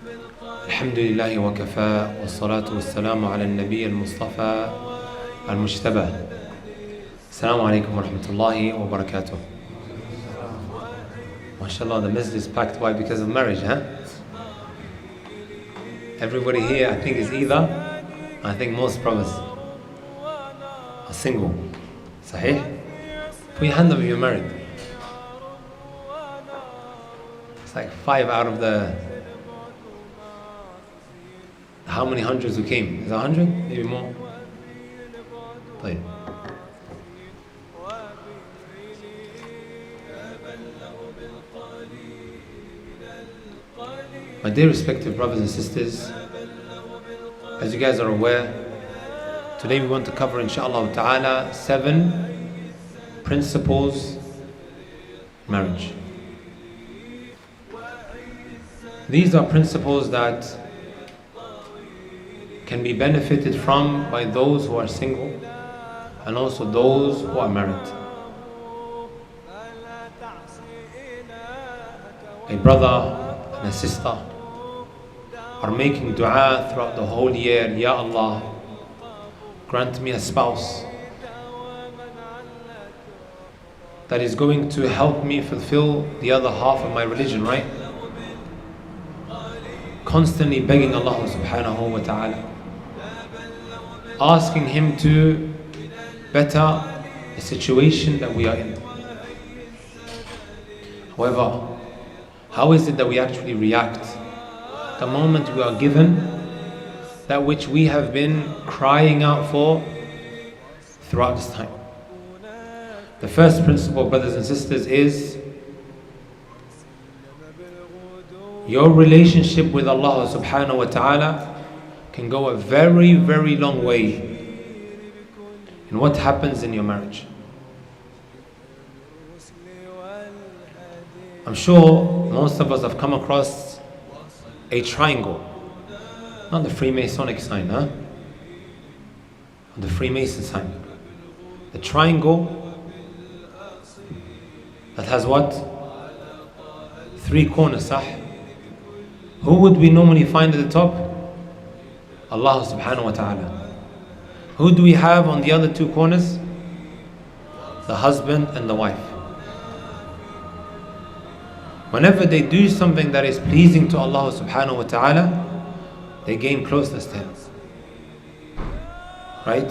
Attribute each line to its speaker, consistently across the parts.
Speaker 1: الحمد لله وكفى والصلاة والسلام على النبي المصطفى المجتبى. Assalamu alaikum wa rahmatullahi wa barakatuh. MashaAllah, the masjid is packed. Why? Because of marriage, huh? Everybody here, I think, is either, I think most brothers are single. Sahih? Put your hand up if you're married. It's like 5 out of the how many hundreds who came? Is it 100? Maybe more? طيب. My dear respective brothers and sisters, as you guys are aware, today we want to cover inshaAllah ta'ala 7 principles of marriage. These are principles that can be benefited from by those who are single and also those who are married. A brother and a sister are making dua throughout the whole year. Ya Allah, grant me a spouse that is going to help me fulfill the other half of my religion, right? Constantly begging Allah subhanahu wa ta'ala, asking Him to better the situation that we are in. However, how is it that we actually react the moment we are given that which we have been crying out for throughout this time? The first principle, brothers and sisters, is your relationship with Allah subhanahu wa ta'ala can go a very, very long way in what happens in your marriage. I'm sure most of us have come across a triangle, not the Freemasonic sign, huh? The Freemason sign. The triangle that has what? 3 corners, sah? Who would we normally find at the top? Allah subhanahu wa ta'ala. Who do we have on the other 2 corners? The husband and the wife. Whenever they do something that is pleasing to Allah subhanahu wa ta'ala, they gain closeness to Him. Right?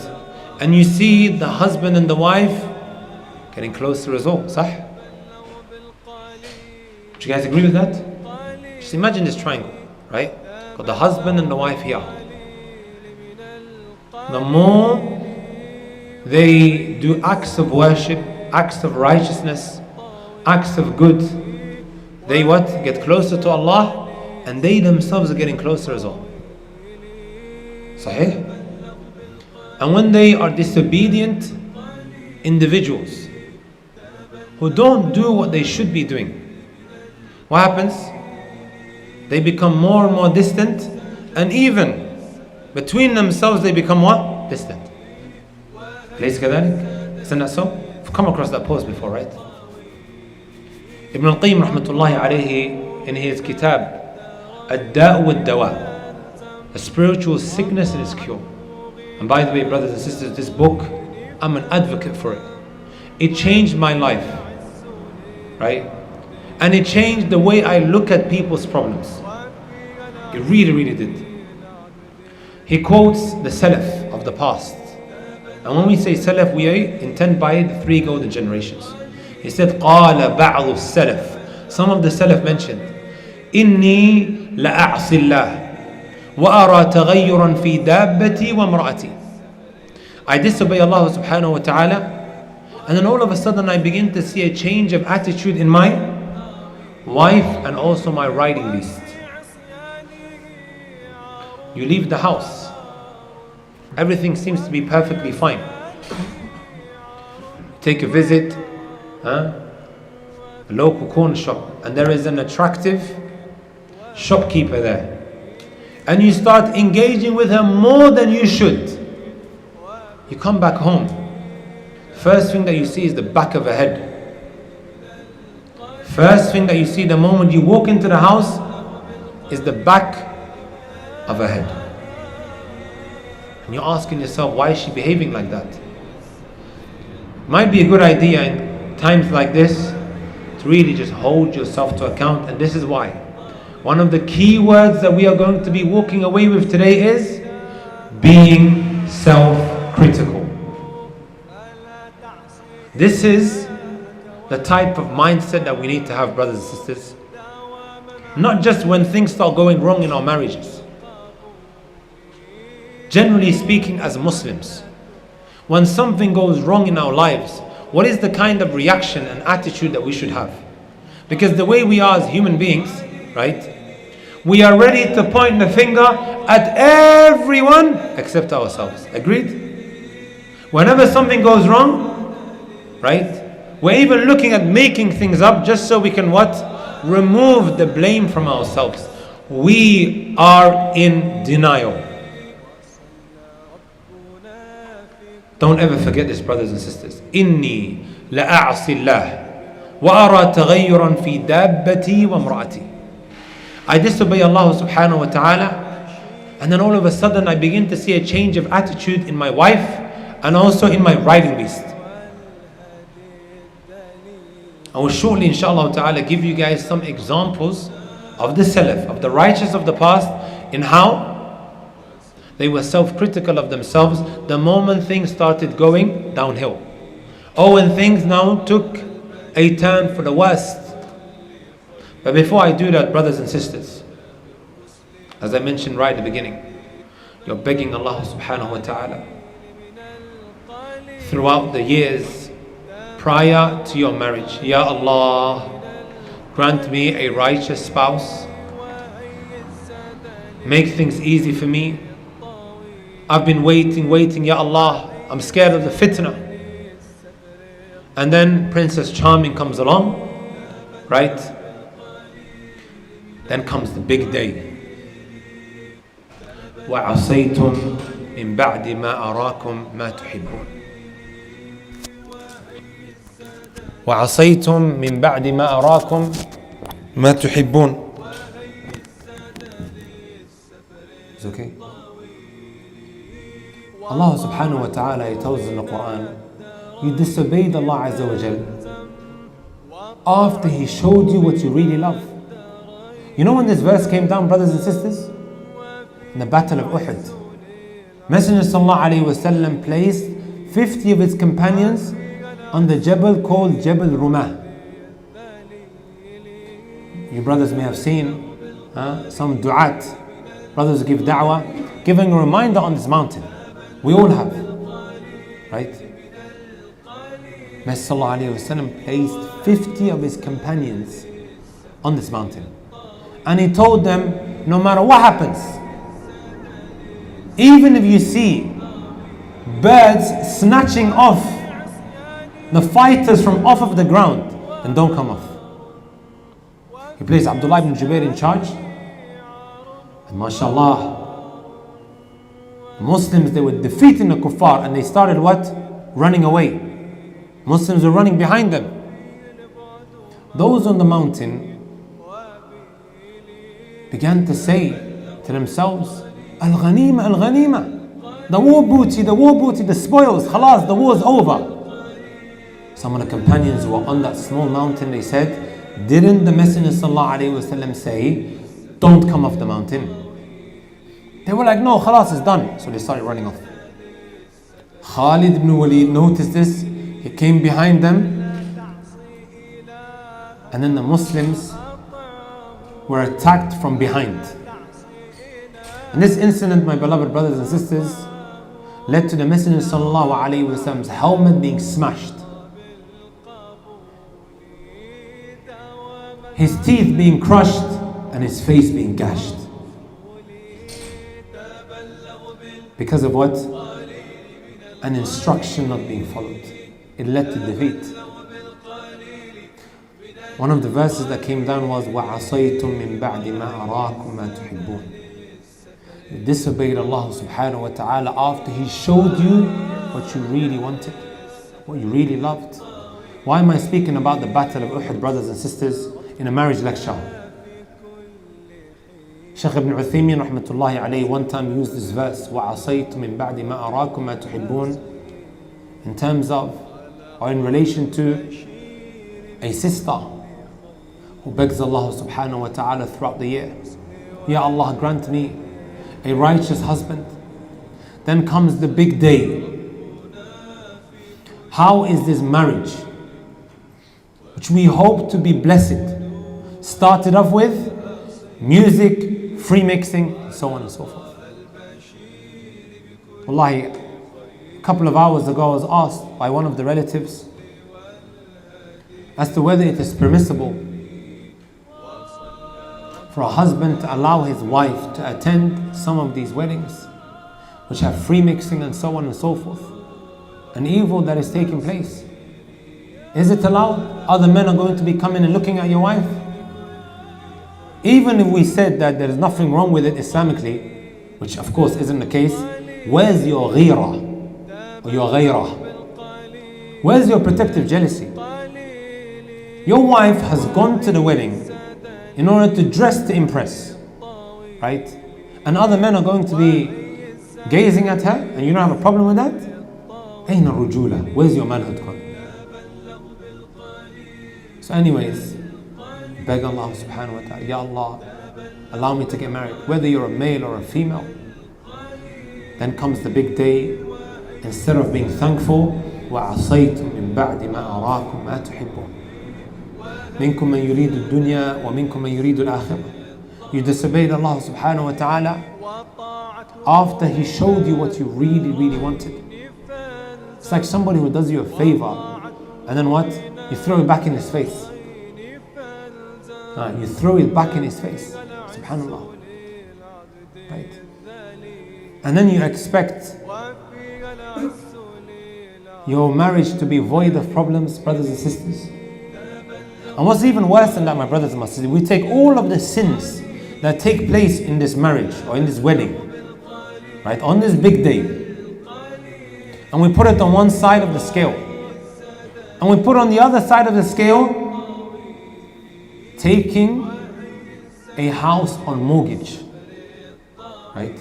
Speaker 1: And you see the husband and the wife getting closer as well. Sah? Do you guys agree with that? Just imagine this triangle, right? Got the husband and the wife here. The more they do acts of worship, acts of righteousness, acts of good, they what? Get closer to Allah, and they themselves are getting closer as well. Sahih? And when they are disobedient individuals who don't do what they should be doing, what happens? They become more and more distant, and even between themselves they become what? Distant. ليس كذلك? Isn't that so? I've come across that post before, right? Ibn al-Qayyim rahmatullahi alayhi, in his kitab Ad-Da'u wad-Dawa, a spiritual sickness and its cure. And by the way, brothers and sisters, this book, I'm an advocate for it. It changed my life, right? And it changed the way I look at people's problems. It really, really did. He quotes the Salaf of the past. And when we say Salaf, we intend by the 3 golden generations. He said, قَالَ بَعْضُ السَّلَفِ. Some of the Salaf mentioned, إِنِّي لَأَعْصِ اللَّهِ وَأَرَى تَغَيُّرًا فِي دَابَّتِي وَامْرَأَتِي. I disobey Allah subhanahu wa ta'ala, and then all of a sudden I begin to see a change of attitude in my wife and also my riding beast. You leave the house, everything seems to be perfectly fine. Take a visit, a local corner shop, and there is an attractive shopkeeper there, and you start engaging with her more than you should. You come back home, first thing that you see is the back of her head. First thing that you see the moment you walk into the house is the back of her head. And you're asking yourself, why is she behaving like that? Might be a good idea in times like this to really just hold yourself to account, and this is why. One of the key words that we are going to be walking away with today is being self-critical. This is the type of mindset that we need to have, brothers and sisters. Not just when things start going wrong in our marriages. Generally speaking, as Muslims, when something goes wrong in our lives, what is the kind of reaction and attitude that we should have? Because the way we are as human beings, right? We are ready to point the finger at everyone except ourselves. Agreed? Whenever something goes wrong, right? We're even looking at making things up just so we can what? Remove the blame from ourselves. We are in denial. Don't ever forget this, brothers and sisters. إني لأعصي الله وأرى تغيرا في دابتي وامرأتي. I disobey Allah subhanahu wa ta'ala, and then all of a sudden I begin to see a change of attitude in my wife and also in my riding beast. I will shortly, inshallah ta'ala, give you guys some examples of the Salaf, of the righteous of the past, in how they were self-critical of themselves the moment things started going downhill. Oh, and things now took a turn for the worst. But before I do that, brothers and sisters, as I mentioned right at the beginning, you're begging Allah subhanahu wa ta'ala throughout the years prior to your marriage, Ya Allah, grant me a righteous spouse, make things easy for me. I've been waiting, Ya Allah, I'm scared of the fitna. And then Princess Charming comes along, right? Then comes the big day. وَعَصَيْتُمْ مِنْ بَعْدِ مَا أَرَاكُمْ مَا تُحِبُّونَ وَعَصَيْتُمْ مِنْ بَعْدِ مَا أَرَاكُمْ مَا تُحِبُّونَ. It's okay. Allah subhanahu wa ta'ala, He tells us in the Quran, you disobeyed Allah Azza wa Jal after He showed you what you really love. You know when this verse came down, brothers and sisters? In the battle of Uhud, Messenger sallallahu alayhi wa sallam placed 50 of his companions on the Jabal called Jabal Rumah. You brothers may have seen some du'at, brothers who give da'wah, giving a reminder on this mountain. We all have, right? Messenger sallallahu alayhi wa sallam placed 50 of his companions on this mountain. And he told them, no matter what happens, even if you see birds snatching off the fighters from off of the ground, then don't come off. He placed Abdullah ibn Jubair in charge. And mashallah, the Muslims, they were defeating the kuffar, and they started what? Running away. Muslims were running behind them. Those on the mountain began to say to themselves, Al-Ghanima, Al-Ghanima, the war booty, the spoils, khalas, the war's over. Some of the companions who were on that small mountain, they said, didn't the Messenger sallallahu alayhi wa sallam say, don't come off the mountain? They were like, no, khalas, it's done. So they started running off. Khalid ibn Walid noticed this. He came behind them. And then the Muslims were attacked from behind. And this incident, my beloved brothers and sisters, led to the Messenger sallallahu alayhi wa sallam's helmet being smashed, his teeth being crushed, and his face being gashed. Because of what? An instruction not being followed. It led to defeat. One of the verses that came down was وَعَصَيْتُم مِّن بَعْدِ مَا أَرَاكُمْ مَا تُحِبُّونَ. You disobeyed Allah subhanahu wa ta'ala after He showed you what you really wanted, what you really loved. Why am I speaking about the battle of Uhud, brothers and sisters, in a marriage lecture? Shaykh ibn Uthaymeen rahmatullahi alayhi one time used this verse, وَعَصَيْتُ مِن بَعْدِ مَا أَرَاكُمْ مَا تُحِبُّونَ, in terms of, or in relation to a sister who begs Allah subhanahu wa ta'ala throughout the year, Ya Allah, grant me a righteous husband. Then comes the big day. How is this marriage, which we hope to be blessed, started off with music, free mixing, so on and so forth? Wallahi, a couple of hours ago I was asked by one of the relatives as to whether it is permissible for a husband to allow his wife to attend some of these weddings which have free mixing and so on and so forth. An evil that is taking place. Is it allowed? Other men are going to be coming and looking at your wife? Even if we said that there is nothing wrong with it Islamically, which of course isn't the case, where's your ghira or your ghairah? Where's your protective jealousy? Your wife has gone to the wedding in order to dress to impress, right? And other men are going to be gazing at her, and you don't have a problem with that? Aina rujula? Where's your manhood gone? So anyways, beg Allah subhanahu wa ta'ala, Ya Allah, allow me to get married, whether you're a male or a female. Then comes the big day. Instead of being thankful, وَعَصَيْتُم مِّن بَعْدِ مَا أَرَاكُمْ مَا تُحِبُّونَ مِنكُم مَّن يُرِيدُ الدُّنْيَا وَمِنكُم مَّن يُرِيدُ الْآخِرَةَ. You disobeyed Allah subhanahu wa ta'ala after He showed you what you really, really wanted. It's like somebody who does you a favor and then what? You throw it back in his face. You throw it back in his face. Subhanallah. Right? And then you expect your marriage to be void of problems, brothers and sisters. And what's even worse than that, my brothers and my sisters, we take all of the sins that take place in this marriage or in this wedding, right, on this big day, and we put it on one side of the scale, and we put on the other side of the scale taking a house on mortgage, right?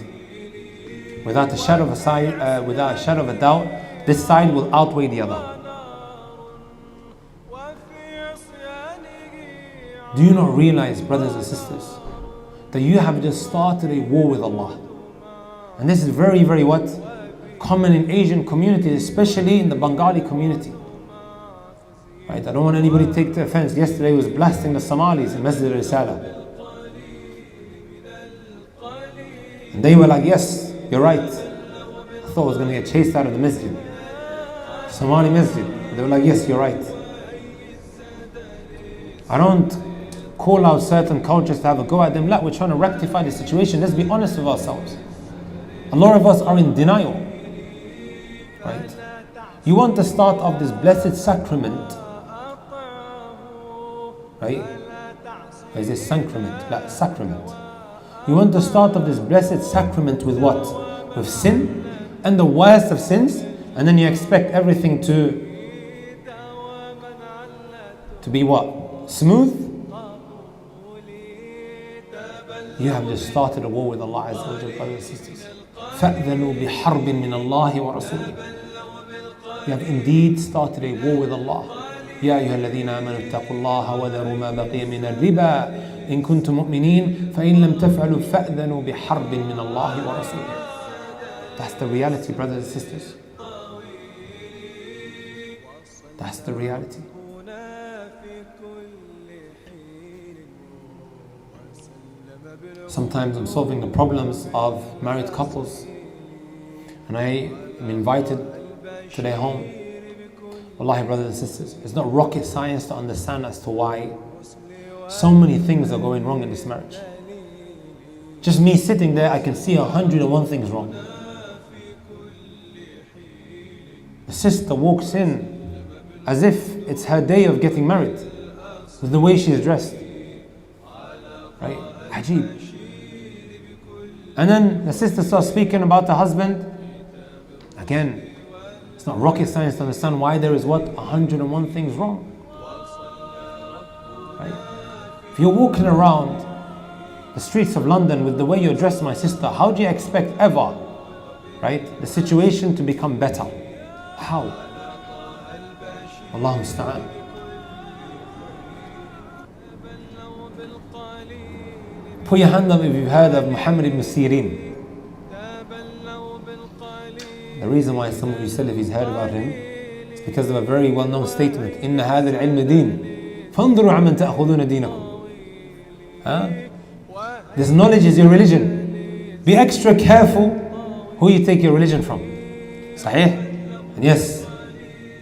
Speaker 1: Without a shadow of a doubt, this side will outweigh the other. Do you not realize, brothers and sisters, that you have just started a war with Allah? And this is very, very what? Common in Asian communities, especially in the Bengali community. Right? I don't want anybody to take the offense. Yesterday I was blasting the Somalis in Masjid al-Risala. And they were like, yes, you're right. I thought I was going to get chased out of the masjid. Somali masjid. They were like, yes, you're right. I don't call out certain cultures to have a go at them. We're trying to rectify the situation. Let's be honest with ourselves. A lot of us are in denial. Right? You want to start off this blessed sacrament. Right? Is this sacrament? Sacrament. You want to start off this blessed sacrament with what? With sin and the worst of sins, and then you expect everything to be what? Smooth? You have just started a war with Allah Azza wa Jalla, brothers and sisters. فَأْذَنُوا بِحَرْبٍ مِّنَ اللَّهِ وَرَسُولِهِ. You have indeed started a war with Allah. يا أيها الذين آمنوا اتقوا الله وذروا ما بقي من الربا إن كنتم مؤمنين فإن لم تفعلوا فأذنوا بحرب من الله ورسوله. That's the reality, brothers and sisters. That's the reality. Sometimes I'm solving the problems of married couples and I am invited to their home. Wallahi, brothers and sisters, it's not rocket science to understand as to why so many things are going wrong in this marriage. Just me sitting there, I can see 101 things wrong. The sister walks in as if it's her day of getting married with the way she's dressed. Right? Ajib. And then the sister starts speaking about the husband. Again, it's not rocket science to understand why there is what? 101 things wrong. Right? If you're walking around the streets of London with the way you address my sister, how do you expect ever, right, the situation to become better? How? Allahu musta'an. Put your hand up if you've heard of Muhammad ibn Sirin. The reason why some of you Salafis heard about him is because of a very well-known statement. إِنَّ هَذَا الْعِلْمَ دِينٌ فَانْظُرُوا عَمَّنْ تَأْخُذُونَ دِينَكُمْ. This knowledge is your religion. Be extra careful who you take your religion from. Sahih? And yes,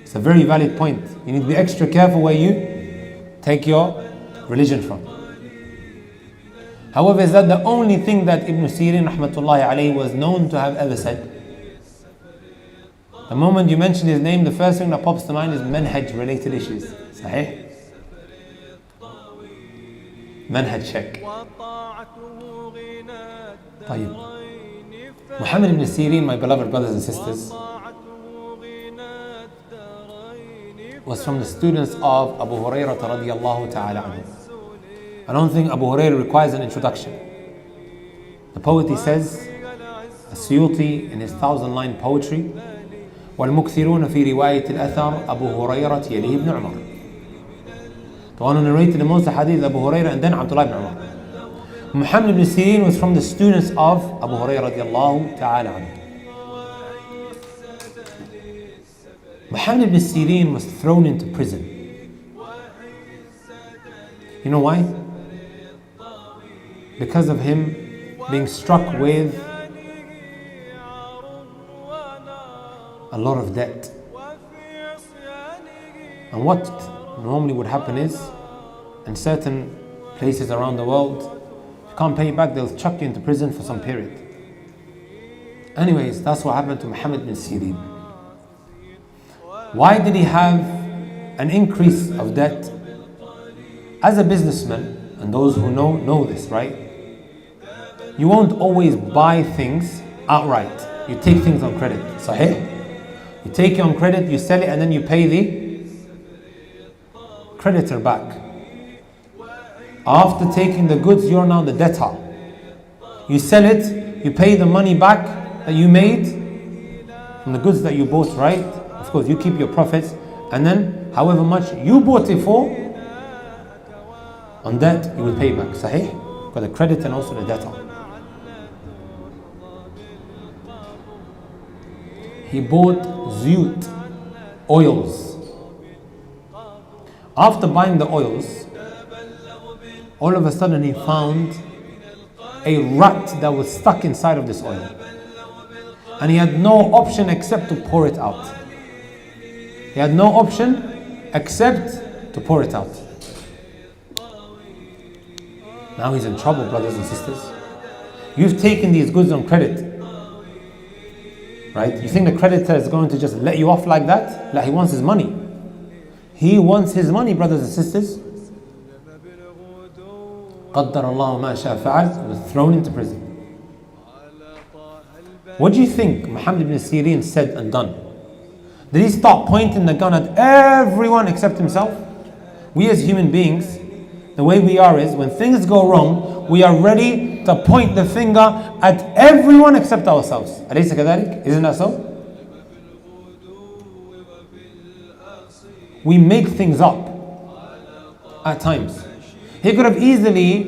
Speaker 1: it's a very valid point. You need to be extra careful where you take your religion from. However, is that the only thing that Ibn Sirin rahmatullahi alayhi was known to have ever said? The moment you mention his name, the first thing that pops to mind is manhaj related issues. Sahih? Manhaj check. طيب. Muhammad ibn Sirin, my beloved brothers and sisters, was from the students of Abu Hurairah radiyallahu ta'ala anhu. I don't think Abu Hurairah requires an introduction. The poet, he says, As-Suyuti in his 1,000-line poetry, وَالْمُكْثِرُونَ فِي رِوَايَةِ الْأَثَرِ أَبُو هُرَيْرَةَ يَلِيهِ ibn Umar. The one who narrated the most hadith, Abu Hurairah, and then Abdullah ibn Umar. Muhammad ibn Sirin was from the students of Abu Hurairah radiyallahu ta'ala anhu. Muhammad ibn Sirin was thrown into prison. You know why? Because of him being struck with a lot of debt. And what normally would happen is, in certain places around the world, if you can't pay back, they'll chuck you into prison for some period. Anyways, that's what happened to Muhammad bin Sirin. Why did he have an increase of debt? As a businessman, and those who know this, right? You won't always buy things outright. You take things on credit. Sahih? You take it on credit, you sell it, and then you pay the creditor back. After taking the goods, you're now the debtor. You sell it, you pay the money back that you made from the goods that you bought, right? Of course, you keep your profits, and then however much you bought it for, on that you will pay back. Sahih? For the credit and also the debtor. He bought zuyut, oils. After buying the oils, all of a sudden he found a rat that was stuck inside of this oil. And he had no option except to pour it out. He had no option except to pour it out. Now he's in trouble, brothers and sisters. You've taken these goods on credit. Right? You think the creditor is going to just let you off like that? Like, he wants his money. He wants his money, brothers and sisters. قَدَّرَ اللَّهُ مَا شَاءَ فَعَلَ. He was thrown into prison. What do you think Muhammad ibn Sirin said and done? Did he start pointing the gun at everyone except himself? We as human beings, the way we are is, when things go wrong, we are ready to point the finger at everyone except ourselves. أليس كذلك? Isn't that so? We make things up at times. He could have easily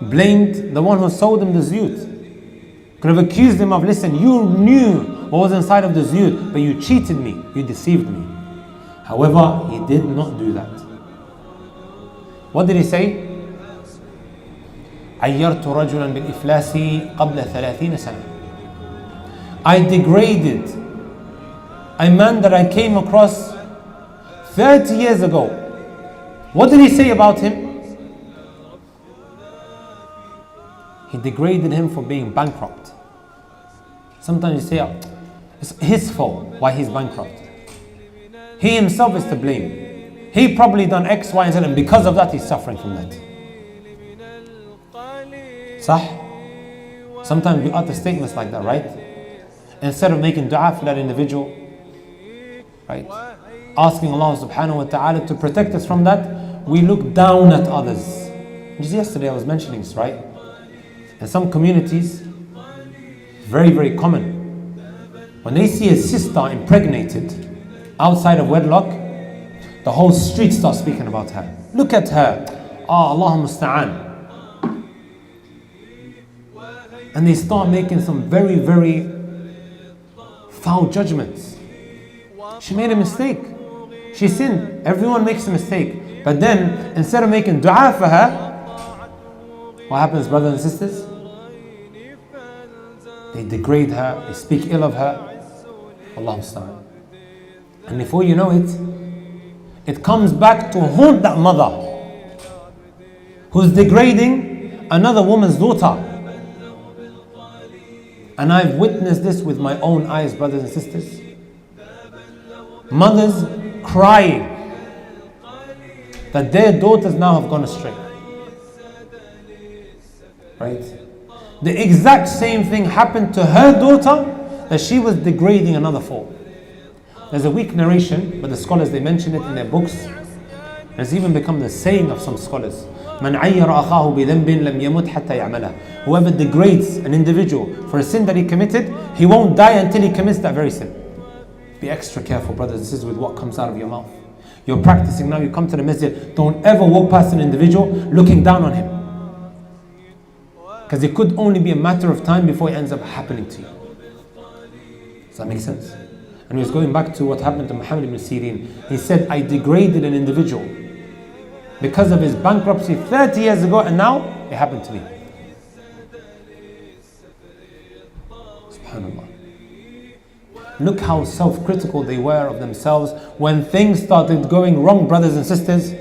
Speaker 1: blamed the one who sold him the zuyut. Could have accused him of, listen, you knew what was inside of the zuyut, but you cheated me, you deceived me. However, he did not do that. What did he say? عيرت رجلا بالإفلاس قبل 30 سنة. I degraded a man that I came across 30 years ago. What did he say about him? He degraded him for being bankrupt. Sometimes you say, oh, it's his fault why he's bankrupt. He himself is to blame. He probably done X, Y, and Z, and because of that he's suffering from that. Sah? Sometimes we utter statements like that, right? Instead of making dua for that individual, right? Asking Allah subhanahu wa ta'ala to protect us from that, we look down at others. Just yesterday I was mentioning this, right? In some communities, very, very common. When they see a sister impregnated outside of wedlock, the whole street starts speaking about her. Look at her. Ah, Allahumma musta'an. And they start making some very, very foul judgments. She made a mistake. She sinned. Everyone makes a mistake. But then, instead of making dua for her, what happens, brothers and sisters? They degrade her, they speak ill of her. Allah musta'an. And before you know it, it comes back to haunt that mother who's degrading another woman's daughter. And I've witnessed this with my own eyes, brothers and sisters. Mothers crying that their daughters now have gone astray. Right? The exact same thing happened to her daughter, that she was degrading another for. There's a weak narration, but the scholars, they mention it in their books. It's even become the saying of some scholars. من عير أخاه بذنب لم يمت حتى يعمله. Whoever degrades an individual for a sin that he committed, he won't die until he commits that very sin. Be extra careful, brothers and sisters, with what comes out of your mouth. You're practicing now, you come to the masjid, don't ever walk past an individual looking down on him. Because it could only be a matter of time before it ends up happening to you. Does that make sense? And he was going back to what happened to Muhammad ibn Sirin. He said, I degraded an individual because of his bankruptcy 30 years ago, and now it happened to me. SubhanAllah. Look how self-critical they were of themselves when things started going wrong, brothers and sisters.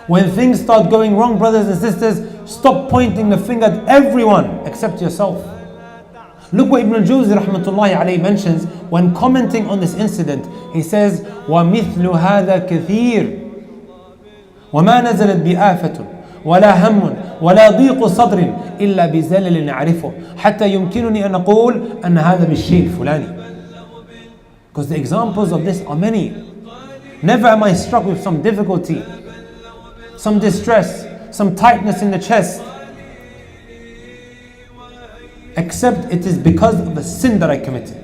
Speaker 1: When things start going wrong, brothers and sisters, stop pointing the finger at everyone except yourself. Look what Ibn al-Jawzi rahmatullahi alayhi mentions when commenting on this incident. He says, وَمِثْلُ هَذَا كَثِيرٌ وما نزلت بآفة ولا هم ولا ضيق صدر إلا بزلل نعرفه حتى يمكنني أن أقول أن هذا بالشيء الفلاني. Because the examples of this are many. Never am I struck with some difficulty, some distress, some tightness in the chest, except it is because of the sin that I committed.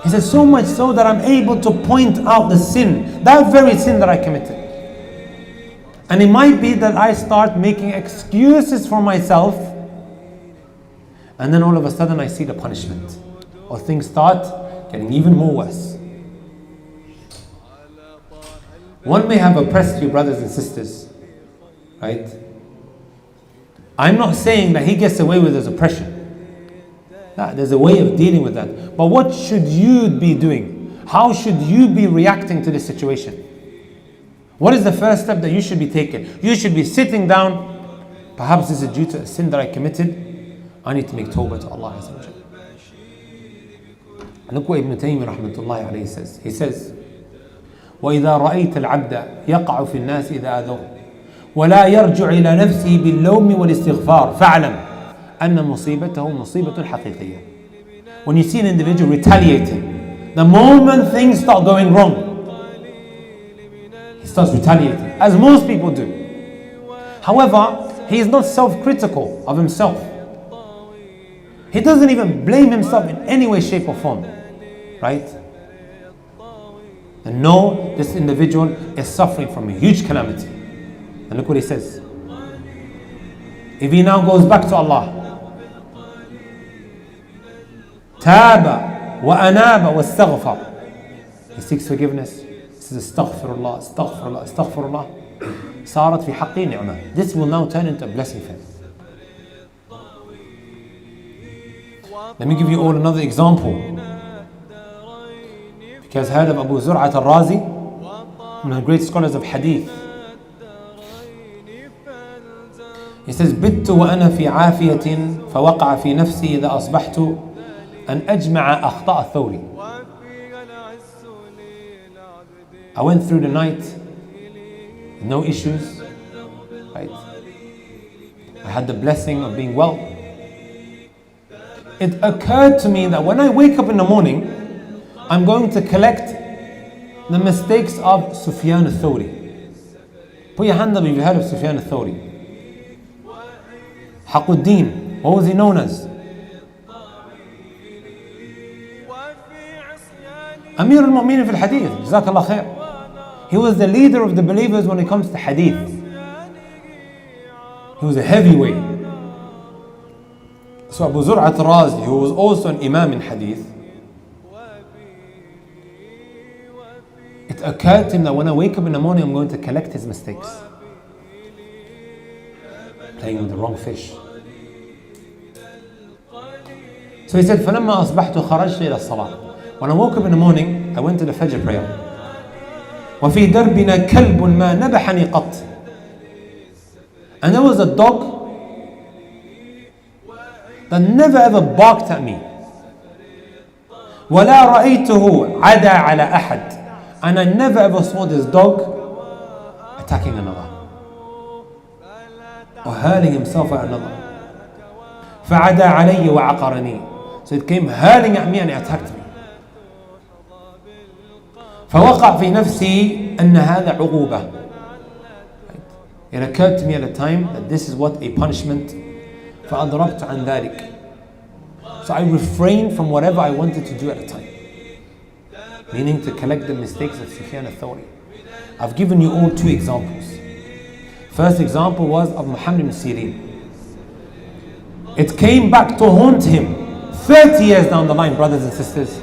Speaker 1: He says, so much so that I'm able to point out the sin, that very sin that I committed. And it might be that I start making excuses for myself, and then all of a sudden I see the punishment, or things start getting even more worse. One may have oppressed you, brothers and sisters, right? I'm not saying that he gets away with his oppression. There's a way of dealing with that. But what should you be doing? How should you be reacting to this situation? What is the first step that you should be taking? You should be sitting down. Perhaps this is due to a sin that I committed. I need to make tawbah to Allah Azza wa Jalla. Look what Ibn Taymiyyah rahmatullahi alayhi says. He says, وَإِذَا رَأَيْتَ الْعَبْدَ يَقَعُ فِي النَّاسِ إِذَا أَذَوْهُ وَلَا يَرْجُعْ إِلَى نَفْسِهِ بِاللَّوْمِ وَالِاسْتِغْفَارِ فَاعْلَمْ أن مصيبته مصيبة حقيقية. When you see an individual retaliating, the moment things start going wrong, he starts retaliating, as most people do. However, he is not self-critical of himself. He doesn't even blame himself in any way, shape or form. Right? And no, this individual is suffering from a huge calamity. And look what he says. If he now goes back to Allah, تاب وأناب واستغفر, he seeks forgiveness, he says astaghfirullah, astaghfirullah, astaghfirullah, صارت في حقي نعمة. This will now turn into a blessing for him. Let me give you all another example. You guys heard of Abu Zur'at al-Razi, one of the great scholars of hadith. He says, بِتُّ وَأَنَا فِي عَافِيَةٍ فَوَقَعَ فِي نَفْسِي إِذَا أَصْبَحْتُ أَنْ أَجْمَعَ أَخْطَأَ الثَّوْرِ. I went through the night, no issues, right? I had the blessing of being well. It occurred to me that when I wake up in the morning, I'm going to collect the mistakes of Sufyan al-Thawri. Put your hand up if you heard of Sufyan al-Thawri. Haquddin, what was he known as? Amir al-Mu'minin fil Hadith, Jazakallah khair. He was the leader of the believers when it comes to Hadith. He was a heavyweight. So Abu Zur'at al-Razi, who was also an Imam in Hadith, it occurred to him that when I wake up in the morning, I'm going to collect his mistakes. Playing with the wrong fish. So he said, فَلَمَّا أَصْبَحْتُ خَرَجْتُ إِلَى الصَّلَاةِ. When I woke up in the morning, I went to the Fajr prayer. وَفِي دَرْبِنَا كَلْبٌ مَا نَبَحَنِي قَطْ. And there was a dog that never ever barked at me. وَلَا رَأَيْتُهُ عَدَى عَلَى أَحَدٍ. And I never ever saw this dog attacking another or hurling himself at another. فَعَدَى عَلَيَّ وَعَقَرَنِي. So it came hurling at me and it attacked me. فوقع في نفسي أن هذا عقوبة. It occurred to me at the time that this is what a punishment. فأضربت عن ذلك. So I refrained from whatever I wanted to do at the time. Meaning to collect the mistakes of Sufyan al-Thawri. I've given you all two examples. First example was of Muhammad ibn Sirin. It came back to haunt him 30 years down the line, brothers and sisters.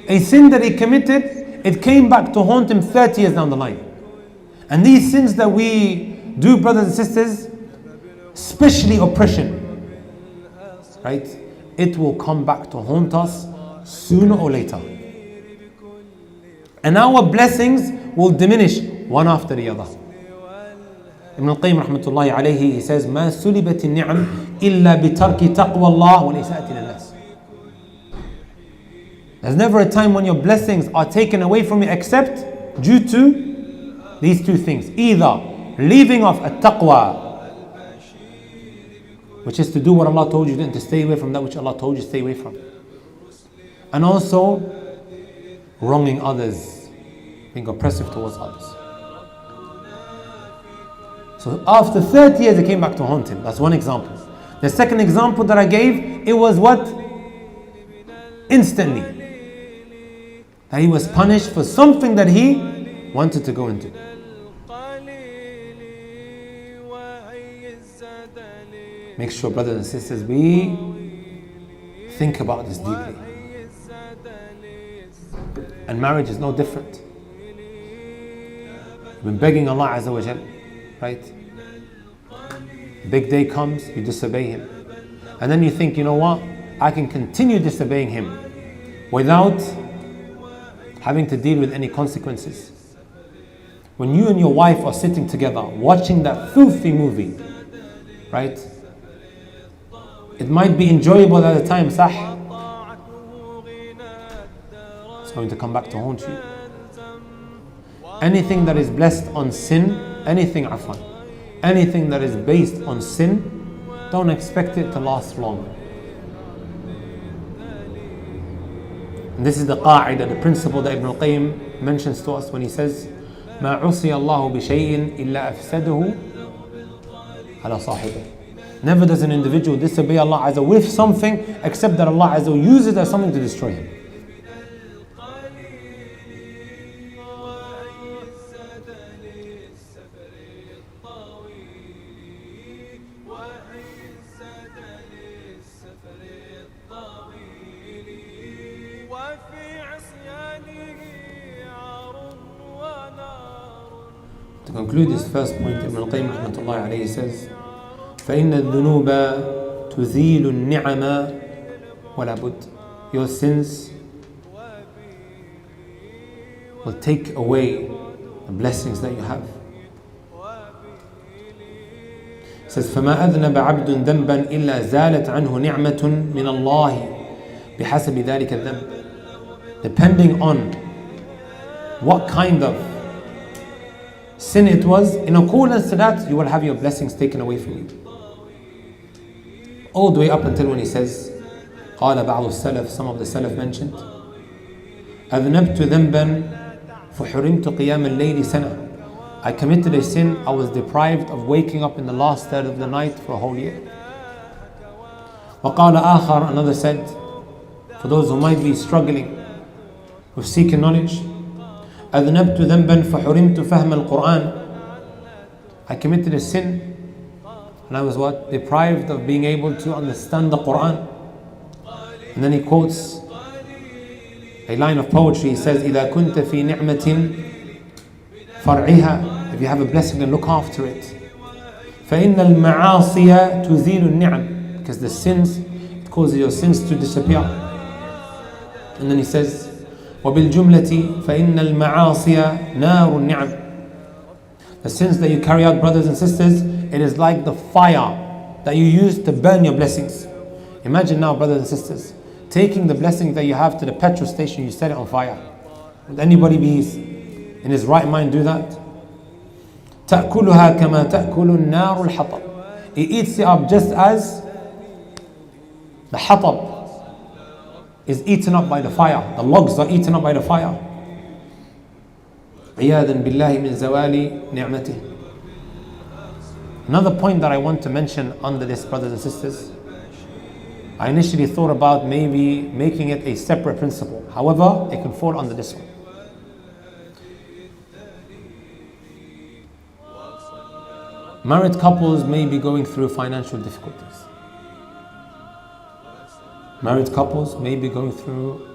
Speaker 1: A sin that he committed, it came back to haunt him 30 years down the line. And these sins that we do, brothers and sisters, especially oppression, right? It will come back to haunt us sooner or later. And our blessings will diminish one after the other. Ibn al-Qayyim rahmatullahi alayhi, he says, مَا سُلِبَتِ النِّعَمْ إِلَّا بِتَرْكِ تَقْوَى اللَّهِ وَالْإِسَاءَةِ لِلنَّاسِ. There's never a time when your blessings are taken away from you except due to these two things. Either leaving off at-taqwa, which is to do what Allah told you, and to stay away from that which Allah told you to stay away from. And also wronging others, being oppressive towards others. So after 30 years, it came back to haunt him. That's one example. The second example that I gave, it was what? Instantly. That he was punished for something that he wanted to go into. Make sure, brothers and sisters, we think about this deeply. And marriage is no different. You've been begging Allah Azza wa Jal, right? Big day comes, you disobey Him. And then you think, you know what? I can continue disobeying Him without having to deal with any consequences. When you and your wife are sitting together watching that filthy movie, right? It might be enjoyable at the time, sah. It's going to come back to haunt you. Anything that is blessed on sin, anything that is based on sin, don't expect it to last long. And this is the qa'ida, the principle that Ibn al-Qayyim mentions to us when he says, مَا عُصِيَ اللَّهُ بِشَيْءٍ إِلَّا أَفْسَدَهُ عَلَى صَاحِبِهِ. Never does an individual disobey Allah Azza with something except that Allah Azza uses it as something to destroy him. To conclude this first point, Ibn al-Qayyim rahmatullahi alayhi says, فَإِنَّ الذُّنُوبَ تُزِيلُ النِّعَمَ وَلَا بُدْ. Your sins will take away the blessings that you have. It says, فَمَا أَذْنَبَ عَبْدٌ ذَنْبًا إِلَّا زَالَتْ عَنْهُ نِعْمَةٌ مِّنَ اللَّهِ بِحَسَبِ ذَلِكَ الذَّنْبِ. Depending on what kind of sin it was, in accordance to that, you will have your blessings taken away from you. All the way up until when he says, قال بعض السلف, some of the Salaf mentioned, أذنبت ذنبا فحرمت قيام الليل سنة. I committed a sin, I was deprived of waking up in the last third of the night for a whole year. وقال آخر, another said, for those who might be struggling with seeking knowledge, أذنبت ذنبا فحرمت فهم القرآن. I committed a sin and I was what? Deprived of being able to understand the Quran. And then he quotes a line of poetry. He says, إذا كنت في نعمة فرعها, if you have a blessing, then look after it. فإن المعاصي تزيل النعم, because the sins, it causes your sins to disappear. And then he says, وبالجملة فإن المعاصي نار النعم. The sins that you carry out, brothers and sisters, it is like the fire that you use to burn your blessings. Imagine now, brothers and sisters, taking the blessings that you have to the petrol station, you set it on fire. Would anybody be in his right mind do that? تأكلها كما تأكل النار الحطب. He eats it up just as the hatab is eaten up by the fire. The logs are eaten up by the fire. عياذا بالله من زوال نعمته. Another point that I want to mention under this, brothers and sisters, I initially thought about maybe making it a separate principle. However, it can fall under this one. Married couples may be going through financial difficulties. Married couples may be going through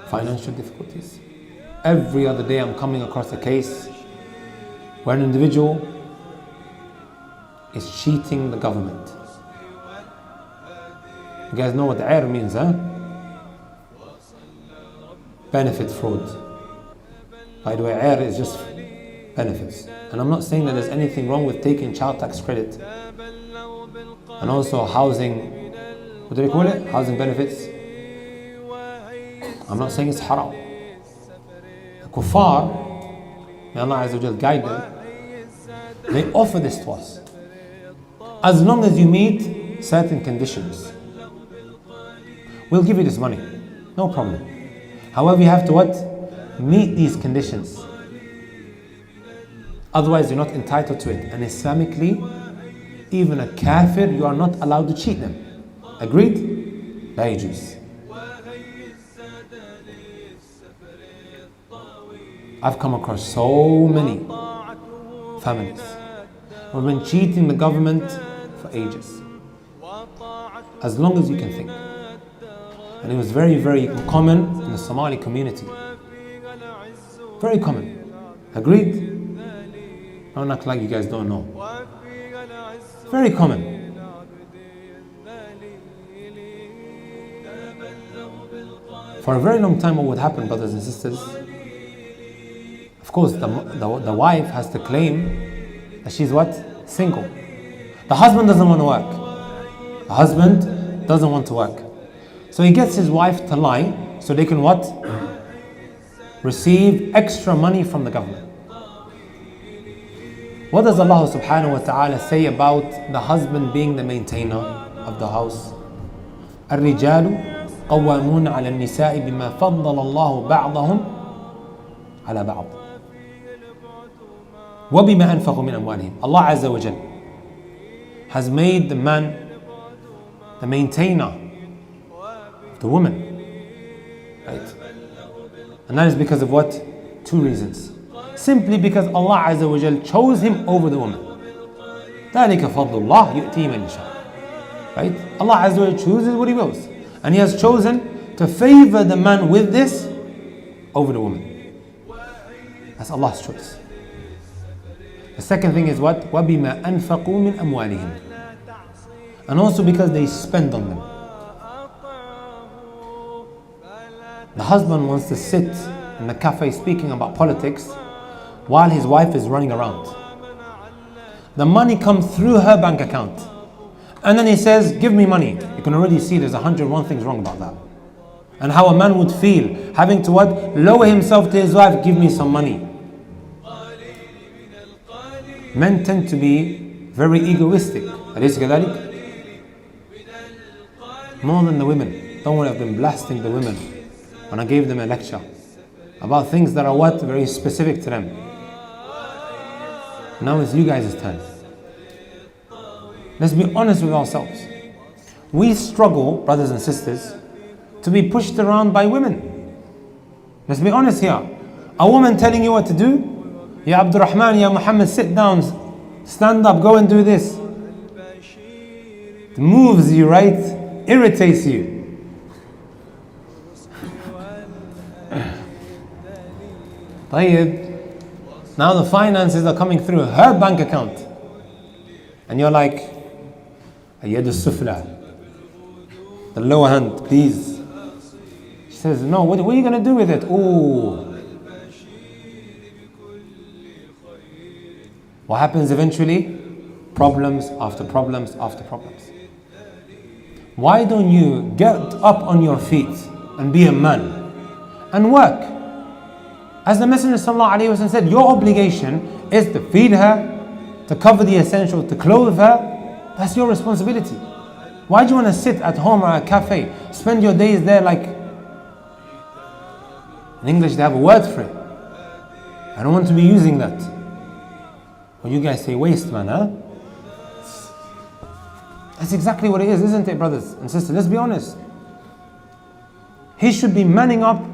Speaker 1: financial difficulties. Every other day I'm coming across a case where an individual is cheating the government. You guys know what air means, huh? Benefit fraud. By the way, air is just benefits. And I'm not saying that there's anything wrong with taking child tax credit and also housing, what do they call it? Housing benefits. I'm not saying it's haram. The kuffar, may Allah Azza wa Jal guide them, they offer this to us. As long as you meet certain conditions, we'll give you this money, no problem. However, you have to what? Meet these conditions. Otherwise, you're not entitled to it. And Islamically, even a kafir, you are not allowed to cheat them. Agreed? La yajuz. I've come across so many families who have been cheating the government for ages. As long as you can think. And it was very, very common in the Somali community. Very common. Agreed? Don't act like you guys don't know. Very common. For a very long time, what would happen, brothers and sisters? Of course, the wife has to claim that she's what? Single. The husband doesn't want to work. The husband doesn't want to work. So he gets his wife to lie so they can what? Receive extra money from the government. What does Allah subhanahu wa ta'ala say about the husband being the maintainer of the house? الرجال قوامون على النساء بما فضل الله بعضهم على بعض وبما أنفقوا من أموالهم. Allah Azza wa Jal has made the man the maintainer of the woman. Right? And that is because of what? Two reasons. Simply because Allah Azza wa Jal chose him over the woman. ذلك فضل الله يؤتيه من يشاء. Right? Allah Azza wa Jal chooses what He wills. And He has chosen to favor the man with this over the woman. That's Allah's choice. The second thing is what? وَبِمَا أَنْفَقُوا مِنْ أَمْوَالِهِمْ. And also because they spend on them. The husband wants to sit in the cafe speaking about politics while his wife is running around. The money comes through her bank account. And then he says, give me money. You can already see there's 101 things wrong about that. And how a man would feel having to what? Lower himself to his wife, give me some money. Men tend to be very egoistic. أليس كذلك? More than the women. Don't worry, I've been blasting the women. when I gave them a lecture about things that are what? Very specific to them. Now it's you guys' turn. Let's be honest with ourselves. We struggle, brothers and sisters, to be pushed around by women. Let's be honest here. A woman telling you what to do, Ya Abdurrahman, Ya Muhammad, sit down, stand up, go and do this. It moves you, right? Irritates you. Now the finances are coming through her bank account. And you're like, Ayyad al-Sufla, the lower hand, please. She says, no, what are you going to do with it? Oh. What happens eventually? Problems after problems after problems. Why don't you get up on your feet and be a man and work? As the Messenger ﷺ said, your obligation is to feed her, to cover the essential, to clothe her. That's your responsibility. Why do you want to sit at home or at a cafe, spend your days there like... In English they have a word for it. I don't want to be using that. Well, you guys say waste, man, huh? That's exactly what it is, isn't it, brothers and sisters? Let's be honest. He should be manning up